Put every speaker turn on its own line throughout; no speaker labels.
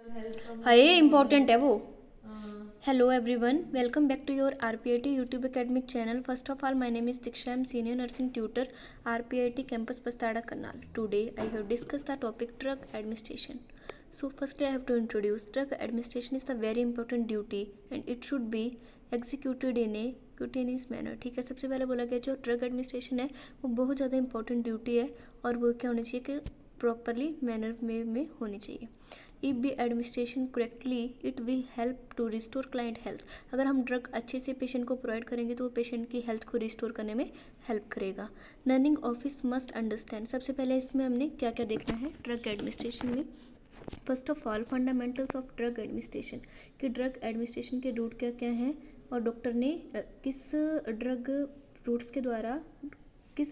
हाय important है वो। Hello everyone, welcome back to your RPIT YouTube academic channel. First of all, my name is Diksha. I am senior nursing tutor, RPIT campus Pastara Karnal. Today I have discussed the topic drug administration. So firstly I have to introduce drug administration is the very important duty and it should be executed in a cutaneous manner. ठीक है, सबसे पहले बोला गया जो drug administration है वो बहुत ज़्यादा इंपॉर्टेंट ड्यूटी है और वो क्या होनी चाहिए कि प्रॉपरली मैनर में होनी चाहिए. If be administration correctly it will help to restore client health. अगर हम ड्रग अच्छे से पेशेंट को प्रोवाइड करेंगे तो वो पेशेंट की हेल्थ को रिस्टोर करने में हेल्प करेगा. Learning office must understand. सबसे पहले इसमें हमने क्या क्या देखना है ड्रग एडमिनिस्ट्रेशन में. First of all, fundamentals of drug administration कि ड्रग एडमिनिस्ट्रेशन के रूट क्या क्या हैं और डॉक्टर ने किस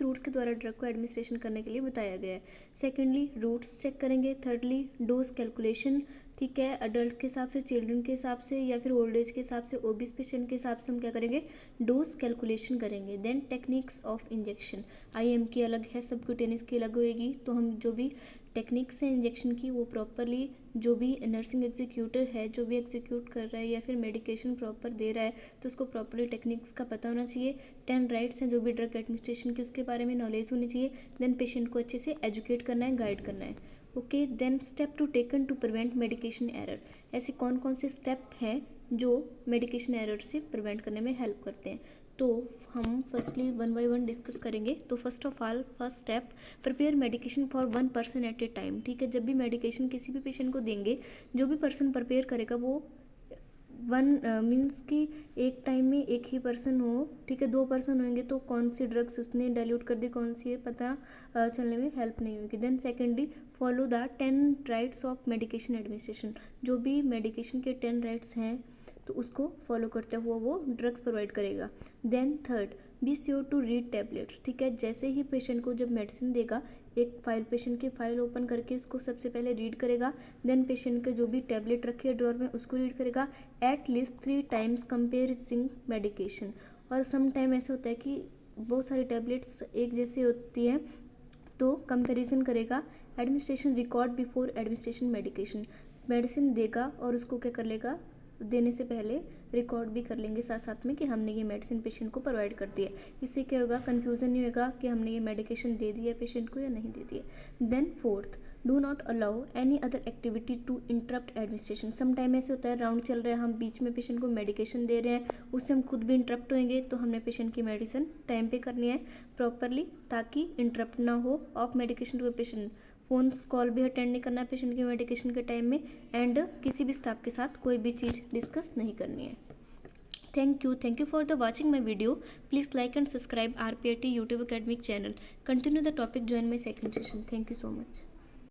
रूट्स के द्वारा ड्रग को एडमिनिस्ट्रेशन करने के लिए बताया गया है. सेकेंडली, रूट्स चेक करेंगे. Thirdly, dose calculation. ठीक है, अडल्ट के हिसाब से, चिल्ड्रन के हिसाब से या फिर ओल्ड एज के हिसाब से, ओबीस पेशेंट के हिसाब से हम क्या करेंगे, डोज कैलकुलेशन करेंगे. Then techniques of injection. IM की अलग है, सबक्यूटेनियस की अलग होएगी. तो हम जो भी टेक्निक्स है इंजेक्शन की वो प्रॉपरली जो भी नर्सिंग एग्जीक्यूटर है जो भी एग्जीक्यूट कर रहा है या फिर मेडिकेशन प्रॉपर दे रहा है तो उसको प्रॉपरली टेक्निक्स का पता होना चाहिए. 10 राइट्स हैं जो भी ड्रग एडमिनिस्ट्रेशन की उसके बारे में नॉलेज होनी चाहिए. देन पेशेंट को अच्छे से एजुकेट करना है, गाइड करना है. Okay, then step to taken to prevent medication error. ऐसे कौन कौन से स्टेप हैं जो मेडिकेशन एरर से प्रिवेंट करने में हेल्प करते हैं. तो हम फर्स्टली 1 बाय 1 डिस्कस करेंगे. तो first of all, first step, prepare medication for 1 person at A time. ठीक है, जब भी मेडिकेशन किसी भी पेशेंट को देंगे, जो भी पर्सन प्रिपेयर करेगा वो 1 मीन्स कि एक टाइम में एक ही पर्सन हो. ठीक है, 2 पर्सन होंगे तो कौन सी ड्रग्स उसने डाइल्यूट कर दी, कौन सी है पता चलने में हेल्प नहीं होगी. Then secondly, follow the 10 rights of medication administration. जो भी मेडिकेशन के 10 राइट्स हैं तो उसको फॉलो करते हुए वो ड्रग्स प्रोवाइड करेगा. Then third, be sure to read tablets. ठीक है, जैसे ही पेशेंट को जब मेडिसिन देगा एक फाइल, पेशेंट की फाइल ओपन करके उसको सबसे पहले रीड करेगा. देन पेशेंट के जो भी टैबलेट रखी है ड्रॉर में उसको रीड करेगा. At least 3 times comparing medication. और सम टाइम ऐसा होता है कि बहुत सारी टैबलेट्स एक जैसी होती हैं तो कंपेरिजन करेगा. Administration record before administration medication. Medicine देगा और उसको क्या कर लेगा, देने से पहले रिकॉर्ड भी कर लेंगे साथ साथ में कि हमने ये मेडिसिन पेशेंट को प्रोवाइड कर दिया. इससे क्या होगा, कन्फ्यूज़न नहीं होगा कि हमने ये मेडिकेशन दे दिया पेशेंट को या नहीं दे दिया. Then fourth, do not allow any other activity to interrupt administration. Some time ऐसे होता है राउंड चल रहा है, हम बीच में पेशेंट को मेडिकेशन दे रहे हैं, उससे हम खुद भी इंटरप्ट होंगे तो हमने पेशेंट की मेडिसिन टाइम पे करनी है प्रॉपरली ताकि इंटरप्ट ना हो of medication to a patient. Phones call भी अटेंड नहीं करना है पेशेंट के मेडिकेशन के टाइम में. एंड किसी भी स्टाफ के साथ कोई भी चीज़ डिस्कस नहीं करनी है. Thank you for the watching my video. Please like and subscribe RPIT YouTube academic channel. Continue the topic, join my second session. Thank you so much.